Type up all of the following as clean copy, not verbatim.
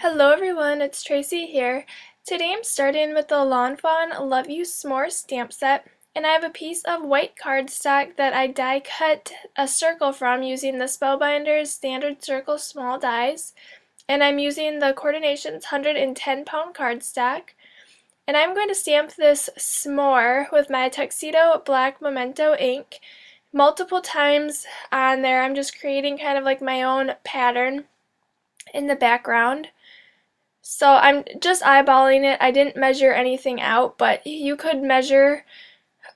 Hello everyone, it's Tracy here. Today I'm starting with the Lawn Fawn Love You S'more stamp set, and I have a piece of white cardstock that I die cut a circle from using the Spellbinder's standard circle small dies, and I'm using the Coordinations 110-pound cardstock. And I'm going to stamp this s'more with my Tuxedo Black Memento ink multiple times on there. I'm just creating kind of like my own pattern in the background. So I'm just eyeballing it. I didn't measure anything out, but you could measure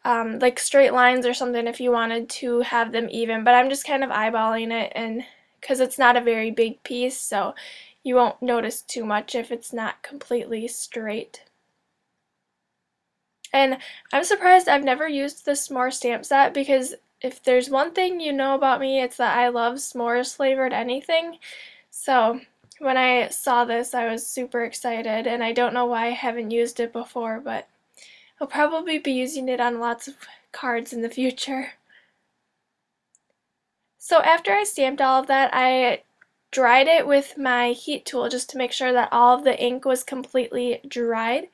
like straight lines or something if you wanted to have them even, but I'm just kind of eyeballing it, and because it's not a very big piece, so you won't notice too much if it's not completely straight. And I'm surprised I've never used the s'more stamp set, because if there's one thing you know about me, it's that I love s'mores flavored anything. So when I saw this, I was super excited, and I don't know why I haven't used it before, but I'll probably be using it on lots of cards in the future. So after I stamped all of that, I dried it with my heat tool just to make sure that all of the ink was completely dried.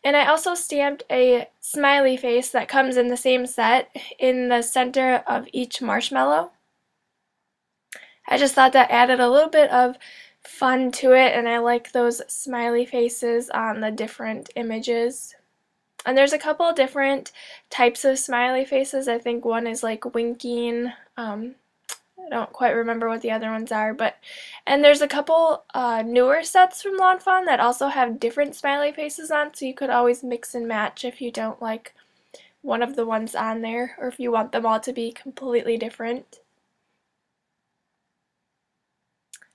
And I also stamped a smiley face that comes in the same set in the center of each marshmallow. I just thought that added a little bit of fun to it, and I like those smiley faces on the different images. And there's a couple of different types of smiley faces. I think one is like winking. I don't quite remember what the other ones are, and there's a couple newer sets from Lawn Fawn that also have different smiley faces on, so you could always mix and match if you don't like one of the ones on there, or if you want them all to be completely different.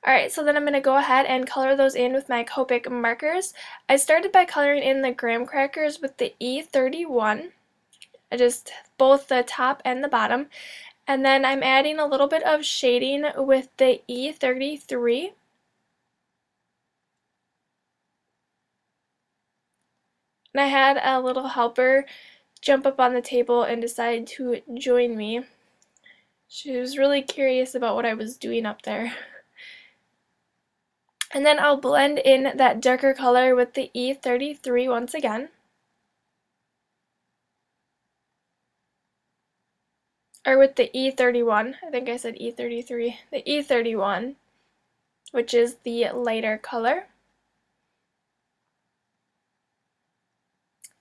Alright, so then I'm going to go ahead and color those in with my Copic markers. I started by coloring in the graham crackers with the E31, both the top and the bottom, and then I'm adding a little bit of shading with the E33. And I had a little helper jump up on the table and decide to join me. She was really curious about what I was doing up there. And then I'll blend in that darker color with the E33 once again. Or with the E31, I think I said E33, the E31, which is the lighter color.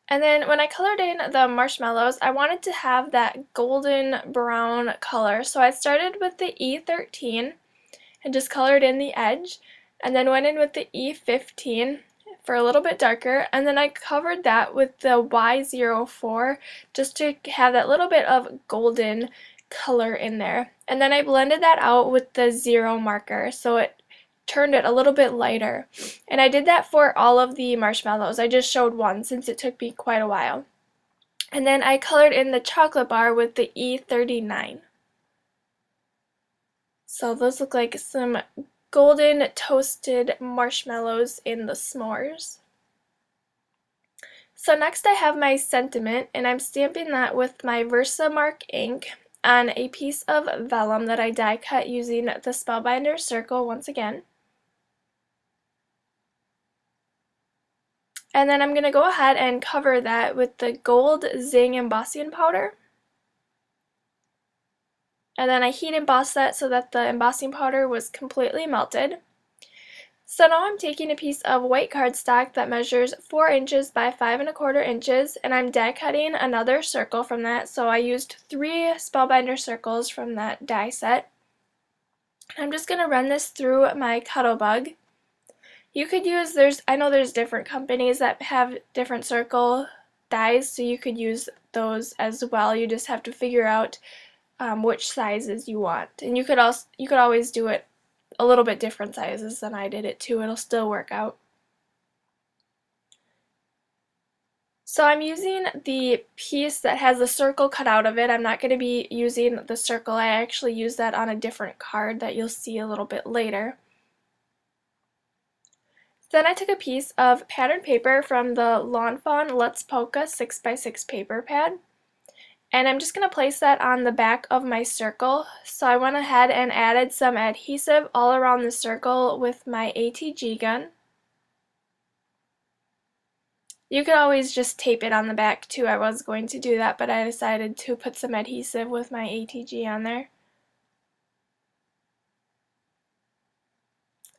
And then when I colored in the marshmallows, I wanted to have that golden brown color, so I started with the E13 and just colored in the edge, and then went in with the E15 for a little bit darker, and then I covered that with the Y04 just to have that little bit of golden color in there. And then I blended that out with the 0 marker, so it turned it a little bit lighter. And I did that for all of the marshmallows. I just showed one since it took me quite a while. And then I colored in the chocolate bar with the E39. So those look like some golden toasted marshmallows in the s'mores. So next I have my sentiment, and I'm stamping that with my Versamark ink on a piece of vellum that I die cut using the Spellbinder circle once again. And then I'm going to go ahead and cover that with the Gold Zing embossing powder. And then I heat embossed that so that the embossing powder was completely melted. So now I'm taking a piece of white cardstock that measures 4 inches by 5 1/4 inches, and I'm die cutting another circle from that. So I used 3 Spellbinder circles from that die set. I'm just going to run this through my Cuttlebug. You could use, I know there's different companies that have different circle dies, so you could use those as well. You just have to figure out which sizes you want, and you could always do it a little bit different sizes than I did it too. It'll still work out. So I'm using the piece that has the circle cut out of it. I'm not going to be using the circle. I actually use that on a different card that you'll see a little bit later. Then I took a piece of pattern paper from the Lawn Fawn Let's Polka 6x6 paper pad, and I'm just going to place that on the back of my circle. So I went ahead and added some adhesive all around the circle with my ATG gun. You could always just tape it on the back too. I was going to do that, but I decided to put some adhesive with my ATG on there.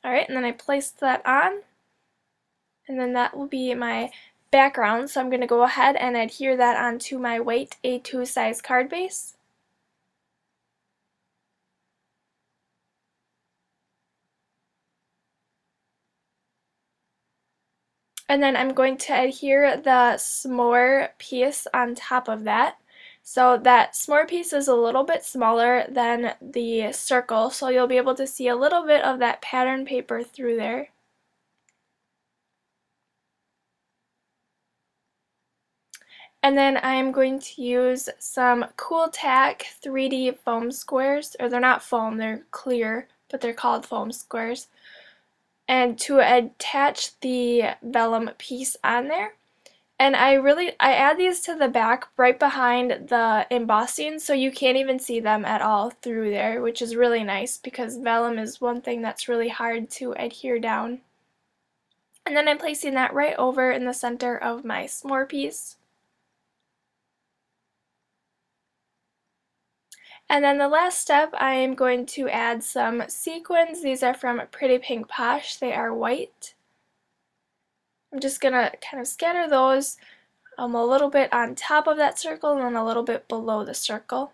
Alright, and then I placed that on, and then that will be my background, so I'm going to go ahead and adhere that onto my white A2 size card base. And then I'm going to adhere the s'more piece on top of that. So that s'more piece is a little bit smaller than the circle, so you'll be able to see a little bit of that pattern paper through there. And then I'm going to use some Cool Tack 3D foam squares, or they're not foam, they're clear, but they're called foam squares. And to attach the vellum piece on there. And I add these to the back right behind the embossing, so you can't even see them at all through there, which is really nice because vellum is one thing that's really hard to adhere down. And then I'm placing that right over in the center of my s'more piece. And then the last step, I am going to add some sequins. These are from Pretty Pink Posh. They are white. I'm just going to kind of scatter those a little bit on top of that circle and then a little bit below the circle.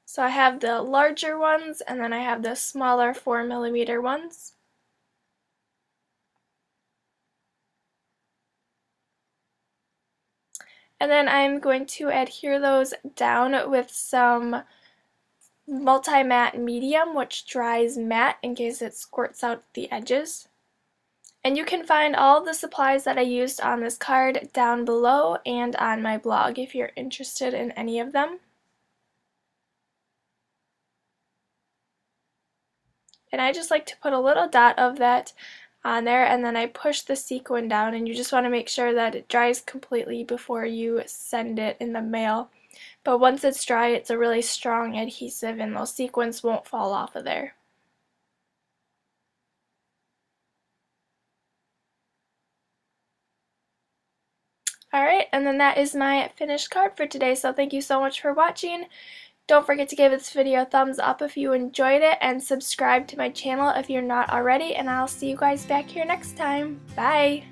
So I have the larger ones and then I have the smaller 4mm ones. And then I'm going to adhere those down with some multi-matte medium, which dries matte in case it squirts out the edges. And you can find all the supplies that I used on this card down below and on my blog if you're interested in any of them. And I just like to put a little dot of that on there, and then I push the sequin down, and you just want to make sure that it dries completely before you send it in the mail. But once it's dry, it's a really strong adhesive and those sequins won't fall off of there. Alright, and then that is my finished card for today, so thank you so much for watching. Don't forget to give this video a thumbs up if you enjoyed it, and subscribe to my channel if you're not already, and I'll see you guys back here next time. Bye!